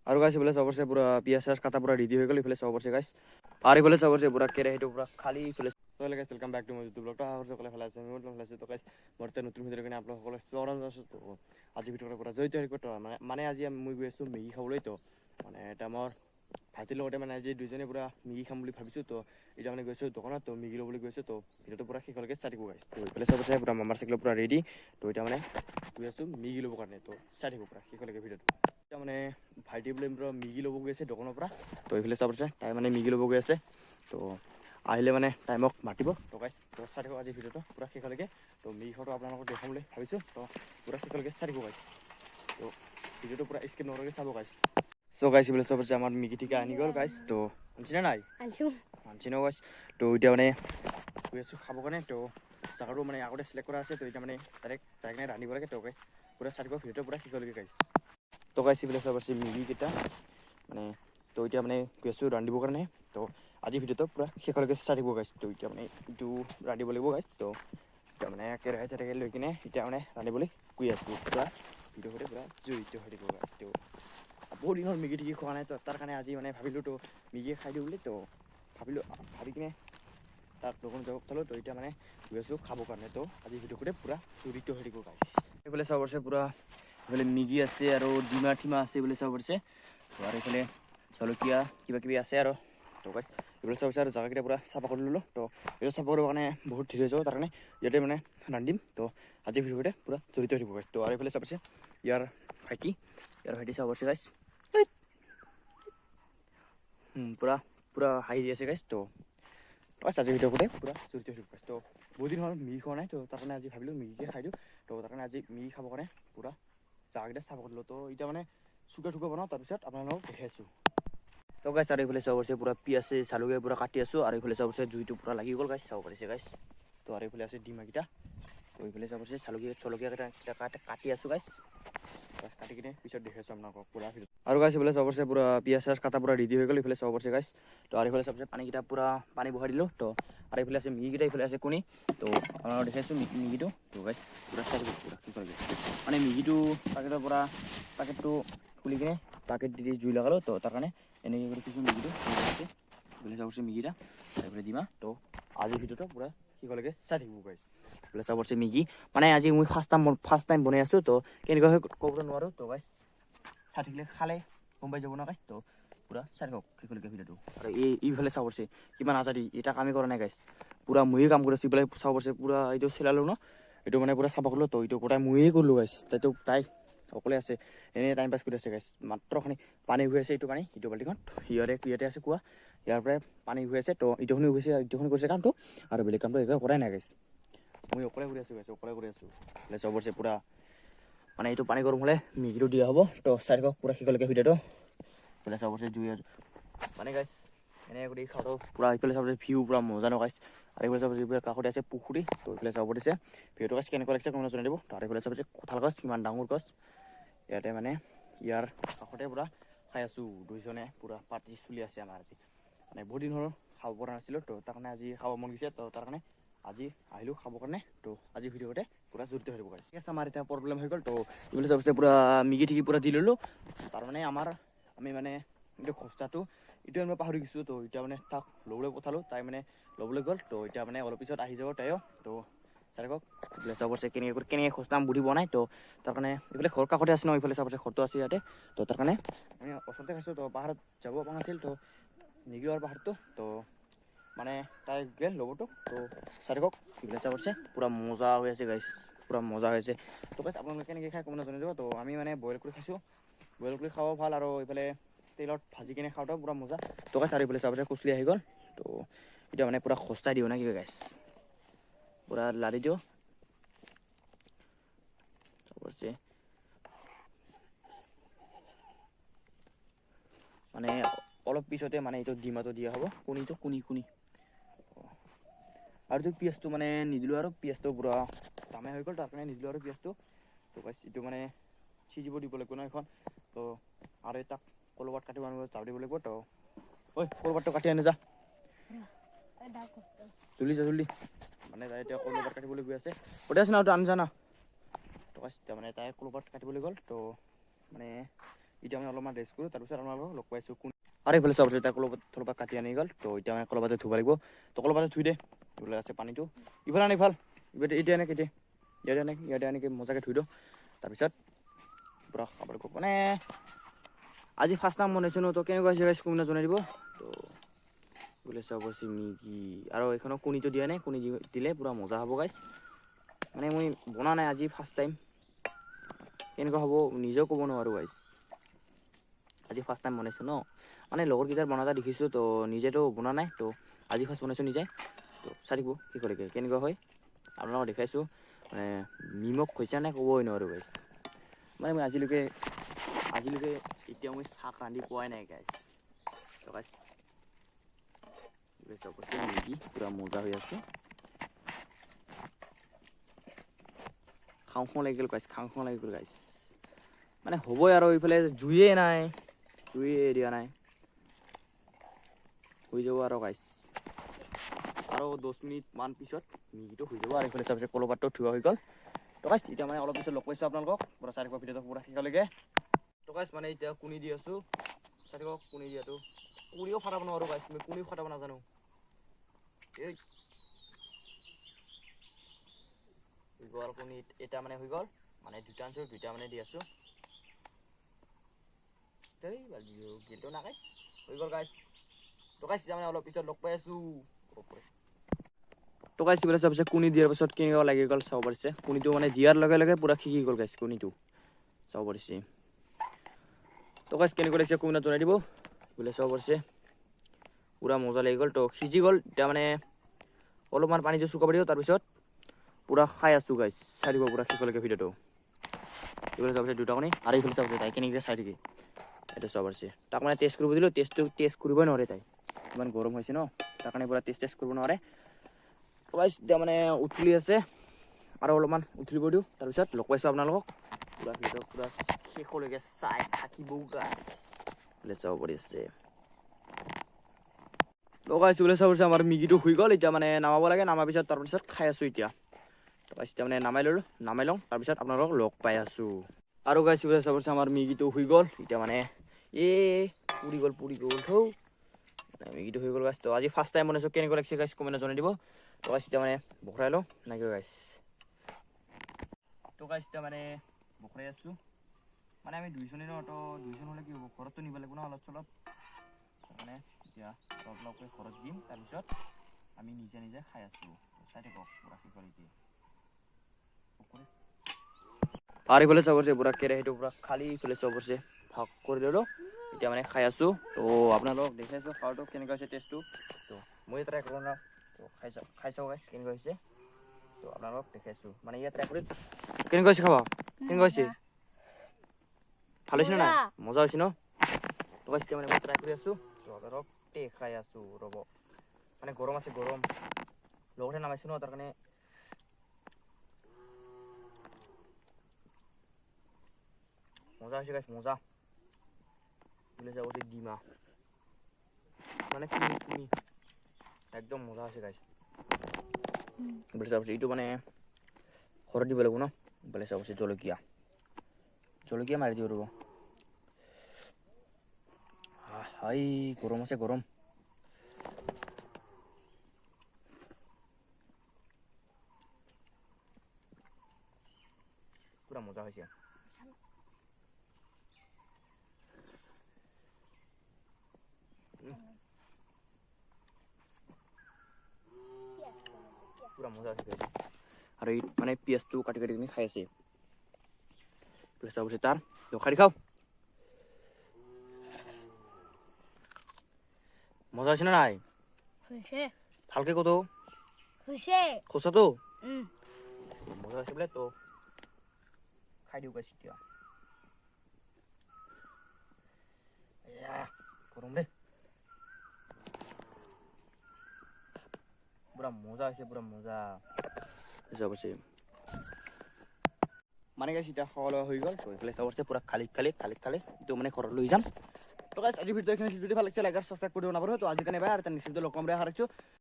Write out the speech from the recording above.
আৰু গাইছ এইফালে চবৰছে পুৰা পিয়াজ চিয়াজ কাটা পুৰা ৰেডি হৈ গ'ল এইফালে চবৰছে গাইছ আৰু এইফালে চবৰছে পুৰা কেৰাহীটো পুৰা খালী এইফালে guys welcome back to my YouTube vlog সকলে ভালে আছে মই ভালে আছোঁ তো গাইছ মোৰ এটা নতুন ভিডিঅ' কাৰণে আপোনালোকলৈ স্বাগতম জনাইছোঁ তো আজি ভিডিঅ'ৰ পৰা জড়িত হৈ গ'ল মানে আজি মই গৈ আছোঁ মেগী খাবলৈ তো মানে এটা মোৰ ভাইটিৰ লগতে মানে আজি দুইজনে পুৰা মেগী খাম বুলি ভাবিছোঁ তো এতিয়া মানে গৈছোঁ দোকানত তো মেগী ল'বলৈ গৈছোঁ তো ভিডিঅ'টো পুৰা শেষলৈকে চাই থাকিব গাইছ তো এইফালে চবৰছে পুৰা মামাৰ চাইকেল পুৰা ৰেডি তো এতিয়া মানে গৈ আছোঁ মেগী ল'বৰ কাৰণে তো চাই থাকিব পুৰা শেষলৈকে ভিডিঅ'টো এতিয়া মানে ভাইটি বোলে পুৰা মেগী ল'ব গৈ আছে দোকানৰ পৰা তো এইফালে চাবছে তাই মানে মেগী ল'ব গৈ আছে তো আহিলে মানে তাই মোক মাতিব তো গাইছ তো চাই থাকিব আজি ভিডিঅ'টো পুৰা শেষলৈকে তো মেগী খোৱাটো আপোনালোকক দেখাম বুলি ভাবিছোঁ তো পুৰা শেষলৈকে চাই থাকিব গাইছ তো ভিডিঅ'টো পুৰা স্কিপ নকৰাকৈ চাব গাইছ চ' গাইছ বোলে চাবছে আমাৰ মেগী ঠিকা আনি গ'ল গাইছ তো আনিছেনে নাই আনিছে ন গাইছ তো এতিয়া মানে গৈ আছোঁ খাবৰ কাৰণে তো জাগাটো মানে আগতে চিলেক্ট কৰা আছে তো এতিয়া মানে ডাইৰেক্ট যাই কিনে ৰান্ধিব লাগে তো গাইছ পুৰা চাই থাকিব ভিডিঅ'টো পুৰা শেষলৈকে গাইছ তো গাইছ বোলে চাবছে মেগীকেইটা মানে তো এতিয়া মানে গৈ আছোঁ ৰান্ধিবৰ কাৰণে তো আজি ভিডিঅ'টো পুৰা শেষলৈকে চাই থাকিব গাইছ তো এতিয়া মানে এইটো ৰান্ধিব লাগিব গাইছ তো এতিয়া মানে কেৰাহী চেৰাহী লৈ কিনে এতিয়া মানে ৰান্ধিবলৈ গৈ আছোঁ পুৰা ভিডিঅ' সৈতে পুৰা জড়িত হৈ থাকিব গাইছ তো বহুত দিনৰ মেগী টেগি খোৱা নাই তো তাৰ কাৰণে আজি মানে ভাবিলোঁ তো মেগী খাই দিওঁ বুলি তো ভাবি কিনে তাক দোকান যাব পঠালোঁ তো এতিয়া মানে গৈ আছোঁ খাবৰ কাৰণে তো আজি ভিডিঅ' সৈতে পুৰা জড়িত হৈ থাকিব গাইছ এইফালে চাব পাৰিছে পুৰা এইফালে মেগী আছে আৰু ডিমা ঠিমা আছে বুলি চাব পাৰিছে আৰু এইফালে জলকীয়া কিবা কিবি আছে আৰু তো গাইছ এইফালে চাব পাৰিছে আৰু জাগাকেইটা পুৰা চাফা কৰি ল'লোঁ তো এইটো চাফা কৰিবৰ কাৰণে বহুত ধীৰ হৈ যাব তাৰ কাৰণে ইয়াতে মানে ৰান্ধিম তো আজি ভিডিঅ'তে পুৰা জড়িত হৈ থাকিব গাইছ তো আৰু এইফালে চাব পাৰিছে ইয়াৰ ভাইটি চাব পাৰিছে গাইছ পুৰা পুৰা হাঁহি দি আছে গাইছ তো আজি ভিডিঅ'তে পুৰা জড়িত হৈ থাকিব গাইছ তো বহুত দিন হ'ল মেগী খোৱা নাই তো তাৰ কাৰণে আজি ভাবিলোঁ মেগীকে খাই দিওঁ তো তাৰ কাৰণে আজি মেগী খাবৰ কাৰণে পুৰা জাগাকেইটা চাফা কৰিলোঁ তো এতিয়া মানে চুকা টুকা বনাওঁ তাৰপিছত আপোনালোকক দেখাইছোঁ তো গাইছ আৰু এইফালে চাব পাৰিছে পুৰা পিঁয়াজ জালুকে পুৰা কাটি আছোঁ আৰু এইফালে চাব পাৰিছে জুইটো পুৰা লাগি গ'ল গাইছ চাব পাৰিছে গাইছ তো আৰু এইফালে আছে ডিমাকেইটা তো এইফালে চাব পাৰিছে জলকীয়াকেইটা কাটি আছোঁ গাইছ কাটি কিনে পিছত দেখাইছোঁ আপোনালোকক পুৰা আৰু গাইছ এইফালে চাব পাৰিছে পুৰা পিঁয়াজ চিয়াজ কাটা পুৰা ৰেডি হৈ গ'ল এইফালে চাব পাৰিছে গাইছ তো আৰু এইফালে চাব পাৰিছে পানীকেইটা পুৰা পানী বহাই দিলোঁ তো আৰু এইফালে আছে মেগীকেইটা এইফালে আছে কণী তো আপোনালোকক দেখাইছোঁ মেগীটো তো গাইছ পুৰা চাই দিব পুৰা কি কৰিব মানে মেগীটো পেকেটৰ পৰা পেকেটটো খুলি কিনে পেকেট দি জুই লগালোঁ তো তাৰ কাৰণে এনেকৈ কৰি কিছু মেগীটো এইফালে চাব পাৰিছে মেগীটা এইফালে দিমা তো আজি ভিডিঅ'টো পুৰা শেষলৈকে চাই থাকিব গাইছ এইফালে চাব পাৰিছে মেগী মানে আজি মই ফাৰ্ষ্ট টাইম বনাই আছোঁ তো কেনেকুৱা হয় ক'ব নোৱাৰোঁ তো গাইছ চাই থাকিলে খালে গম পাই যাব ন গাইছ তো পুৰা চাই থাকক শেষলৈকে ভিডিঅ'টো আৰু এইফালে চাব পাৰিছে কিমান আজাদি এটা কামেই কৰা নাই গাইছ পুৰা ময়ে কাম কৰিছোঁ এইফালে চাব পাৰিছে পুৰা এইটো চিলালোঁ ন এইটো মানে পুৰা চাফা কৰিলোঁ তো এইটো গোটাই ময়ে কৰিলোঁ গাইছ তাই অকলে আছে এনেই টাইম পাছ কৰি আছে গাইছ মাত্ৰ খানি পানী হৈ আছে এইটো পানী ইটো বাল্টিখন ইয়াতে আছে কোৱা ইয়াৰ পৰাই পানী হৈ আছে তো ইটোখনি গৈছে ইটোখনি কৰিছে কামটো আৰু বেলেগ কামটো একো কৰাই নাই গাইছ মই অকলে কৰি আছোঁ গাইছ অকলে কৰি আছোঁ এইফালে চাব পাৰিছে পুৰা মানে এইটো পানী গৰম হ'লে মেগীটো দিয়া হ'ব তো চাই থাকক পুৰা শেষলৈকে ভিডিঅ'টো এইফালে চাব পাৰিছে জুই মানে গাইছ এনেকৈ কৰি খাওঁতো পুৰা এইফালে চাব পাৰিছে ভিউ পুৰা মজা ন গাইছ আৰু এইফালে চাব পাৰিছে কাষতে আছে পুখুৰী তো এইফালে চাব পাৰিছে ভিডিঅ'টো গাইছ কেনেকুৱা লাগিছে কমেণ্টত জনাই দিব আৰু এইফালে চাব পাৰিছে কঁঠাল গছ কিমান ডাঙৰ গছ ইয়াতে মানে ইয়াৰ কাষতে পুৰা খাই আছোঁ দুইজনে পুৰা পাৰ্টি চলি আছে আমাৰ আজি মানে বহুত দিন হ'ল খাব পৰা নাছিলোঁ তো তাৰ কাৰণে আজি খাব মন গৈছে তো তাৰ কাৰণে আজি আহিলোঁ খাবৰ কাৰণে তো আজি ভিডিঅ'তে পুৰা জড়িত হৈ থাকিব গাইছ ঠিক আছে আমাৰ এতিয়া প্ৰব্লেম হৈ গ'ল তো এইফালে চাব পাৰিছে পুৰা মেগী ঠেগি পুৰা দি ল'লোঁ তাৰমানে আমি মানে এইটো খৰচাটো এইটো আমি পাহৰি গৈছোঁ তো এতিয়া মানে তাক ল'বলৈ পঠালোঁ তাই মানে ল'বলৈ গ'ল তো এতিয়া মানে অলপ পিছত আহি যাব তাইও তো চাই থাকক এইফালে চাব পাৰিছে কেনেকৈ খৰচা বুদ্ধি বনাই তো তাৰ কাৰণে এইফালে ঘৰ কাষতে আছে ন এইফালে চাব পাৰিছে ঘৰটো আছে ইয়াতে তো তাৰ কাৰণে আমি ওচৰতে খাইছোঁ তো পাহাৰত যাব পৰা নাছিল তো নিগিৱাৰ পাহাৰটো তো মানে তাই গেল ল'বতো তো চাই থাকক এইফালে চাব পাৰিছে পুৰা মজা হৈ আছে গাইছ পুৰা মজা হৈ আছে তো গাইছ আপোনালোকে কেনেকৈ খাই কমেণ্টত জনাই দিব তো আমি মানে বইল কৰি খাইছোঁ বইল কৰি খাব ভাল আৰু এইফালে তেলত ভাজি কিনে খাওঁতেও পুৰা মজা তো গাইছ আৰু এইফালে চাব পাৰিছে কুচলি আহি গ'ল তো এতিয়া মানে পুৰা খস্তাই দিওঁ না কি গাইছ পুৰা লাৰি দিওঁ চাব পাৰিছে মানে অলপ পিছতে মানে এইটো ডিমাটো দিয়া হ'ব কণী আৰু এইটো পিঁয়াজটো মানে নিদিলোঁ আৰু পিঁয়াজটো পুৰা দামে হৈ গ'ল তাৰ কাৰণে নিদিলোঁ আৰু পিঁয়াজটো তো গাইছ এইটো মানে সিজিব দিব লাগিব ন এখন তো আৰু তাক কলপাত কাটিব আনিব যাব দিব লাগিব তো ঐ কলপাতটো কাটি আনি যা জল্দি মানে তাই এতিয়া কলপাত কাটিবলৈ গৈ আছে আছে না আনি জানা তো গাইছ এতিয়া মানে তাই কলপাত কাটিবলৈ গ'ল তো মানে এতিয়া মানে অলপমান ৰেষ্ট কৰোঁ তাৰপিছত আপোনালোকক লগ পাইছোঁ কোন আৰু এইফালে চাব এতিয়া কলপাত কাটি আনি গ'ল তো এতিয়া মানে কলপাতে ধুব লাগিব তো কলপাতে ধুই দে ওলাই আছে পানীটো ইফালে আনি ভাল এতিয়া এনেকৈ এতিয়া ইয়াতে এনেকৈ মজাকৈ ধুই দিওঁ তাৰপিছত পূৰা খাব লাগিব মানে আজি ফাৰ্ষ্ট টাইম বনাইছোঁ ন তো কেনেকুৱা হৈছে গাইছ কমেণ্টত জনাই দিব তো বোলে চাব মেগী আৰু এইখনক কণীটো দিয়া নাই কণী দিলে পূৰা মজা হ'ব গাইছ মানে মই বনা নাই আজি ফাৰ্ষ্ট টাইম কেনেকুৱা হ'ব নিজেও ক'ব নোৱাৰোঁ গাইছ আজি ফাৰ্ষ্ট টাইম বনাইছোঁ ন মানে লগৰকেইটাৰ বনাওঁতে দেখিছোঁ তো নিজেতো বনা নাই তো আজি ফাৰ্ষ্ট বনাইছোঁ নিজে তো চাই থাকিব কি কৰে কেনেকুৱা হয় আপোনালোকক দেখাইছোঁ মানে নিমখ হৈছে নে ক'বই নোৱাৰোঁ গাইছ মানে মই আজিলৈকে এতিয়াও মই চাহ ৰান্ধি পোৱাই নাই গাইছ তো গাইছ মেগী পূৰা মজা হৈ আছে খাওঁ লাগি গ'ল গাইছ মানে হ'বই আৰু এইফালে জুইয়ে দিয়া নাই হৈ যাব আৰু গাইছ আৰু 10 মিনিটমান পিছত মেগীটো হৈ যাব আৰু এইফালে চাবছে কলপাতটো ধোৱা হৈ গ'ল তো গাইছ এতিয়া মানে অলপ পিছত লগ পাইছোঁ আপোনালোকক পূৰা চাই থাকিব ভিডিঅ'টো পূৰা শেষলৈকে তো গাইছ মানে এতিয়া কণী দি আছোঁ চাই থাকিব কণী দিয়াটো কণীও ফাটাব নোৱাৰোঁ গাইছ মই কণীও ফাটাব নাজানো এই হৈ গ'ল কণী এটা মানে হৈ গ'ল মানে দুটা আনিছোঁ দুটা মানে দি আছোঁ গেলটো না গাইছ হৈ গ'ল গাইছ তো গাইছ এতিয়া মানে অলপ পিছত লগ পাই আছোঁ তো গাইছ বোলে চাবছে কণী দিয়াৰ পিছত কেনেকুৱা লাগি গ'ল চাব পাৰিছে কণীটো মানে দিয়াৰ লগে লগে পূৰা সিজি গ'ল গাইছ কণীটো চাব পাৰিছে তো গাইছ কেনেকুৱা লাগিছে কমেণ্টত জনাই দিব বোলে চাব পাৰিছে পূৰা মজা লাগি গ'ল তো সিজি গ'ল এতিয়া মানে অলপমান পানীটো শুকাব দিব তাৰপিছত পূৰা খাই আছোঁ গাইছ চাই দিব পূৰা শেষলৈকে ভিডিঅ'টো এইফালে চাব পাৰিছে দুটা কণী আৰু এইফালে চাব পাৰিছে তাই কেনেকৈ চাই থাকি এইটো চাব পাৰিছে তাক মানে টেষ্ট কৰিব দিলোঁ টেষ্ট কৰিবই নোৱাৰে তাই ইমান গৰম হৈছে ন তাৰ কাৰণে পূৰা টেষ্ট কৰিব নোৱাৰে গাইছ এতিয়া মানে উঠলি আছে আৰু অলপমান উঠলিব দিওঁ তাৰপিছত লগ পাইছোঁ আপোনালোকক পূৰা ভিডিঅ' পূৰা শেষলৈকে চাই থাকিব গাইছ চাব পাৰিছে লগাইছোঁ বোলে চাব পাৰিছে আমাৰ মেগীটো হৈ গ'ল এতিয়া মানে নামাব লাগে নামাৰ পিছত তাৰপিছত খাই আছোঁ এতিয়া এতিয়া মানে নামাই লওঁ তাৰপিছত আপোনালোকক লগ পাই আছোঁ আৰু গাইছ বোলে চাব পাৰিছে আমাৰ মেগীটো হৈ গ'ল এতিয়া মানে পুৰি গ'ল থৌ মেগীটো হৈ গ'ল গাইছ তো আজি ফাৰ্ষ্ট টাইম বনাইছোঁ কেনেকুৱা লাগিছে গাইছ কমেণ্টত জনাই দিব তো গাইছ এতিয়া মানে বখৰাই লওঁ নাকি গাইছ তো গাইছ এতিয়া মানে বখৰাই আছোঁ মানে আমি দুইজনে ন তো দুইজন হ'লে কি হ'ব ঘৰততো নিব লাগিব ন অলপ চলপ মানে এতিয়া অলপকৈ ঘৰত দিম তাৰপিছত আমি নিজে খাই আছোঁ চাই থাকক পূৰা শেষলৈকে আৰু এইফালে চাব পাৰিছে পূৰা কেৰাহীটো পূৰা খালী এইফালে চাব পাৰিছে ভাগ কৰি ল'লোঁ এতিয়া মানে খাই আছোঁ তো আপোনালোকক দেখাইছোঁ খাওঁটো কেনেকুৱা হৈছে টেষ্টটো তো মই ট্ৰাই কৰোঁ ন তো খাই চাওঁ গাইছ কেনেকুৱা হৈছে তো আপোনালোকক দেখাইছোঁ মানে ইয়াত ট্ৰাই কৰি কেনেকুৱা হৈছে খাবা কেনেকুৱা হৈছে ভাল হৈছে নাই মজা হৈছে ন তো গাইছ এতিয়া মানে মই ট্ৰাই কৰি আছোঁ তো আপোনালোকক খাই আছোঁ ৰ'ব মানে গৰম আছে গৰম লগতে নামাইছোঁ ন তাৰ কাৰণে মজা হৈছে গাইছ মজা বোলে যাব ডিমা মানে কুনি একদম মজা আছে গাইছ বোলে যাব এইটো মানে ঘৰত দিব লাগিব ন বোলে চাব জলকীয়া মাৰি দিওঁ ৰ'ব হাই গৰম আছে গৰম পুৰা মজা হৈছে পুৰা মজা হৈছে আৰু এই মানে পিঁয়াজটো কাটি কিনি খাই আছে পিঁয়াজ হৈছে তাৰ খাই খাওঁ মজা হৈছে না নাই ভালকে কতো খোচাটো মজা হৈছে বোলে তো খাই দিওঁ গাইছ এতিয়া গৰম দেই পুৰা মজা হৈছে পুৰা মজা যাব মানে গাইছ এতিয়া খোৱা হৈ গ'ল তো এইফালে চাব পুৰা খালি এইটো মানে ঘৰত লৈ যাম তো গাইছ আজি ভিডিঅ' এইখিনি যদি ভাল লাগিছে লাইক আৰু সাবস্ক্ৰাইব কৰি দিব নাপাহৰিব তো আজি কাৰণে বাই আৰু নেক্সট ভিডিঅ' লগ পাম বুলি আশা ৰাখিছোঁ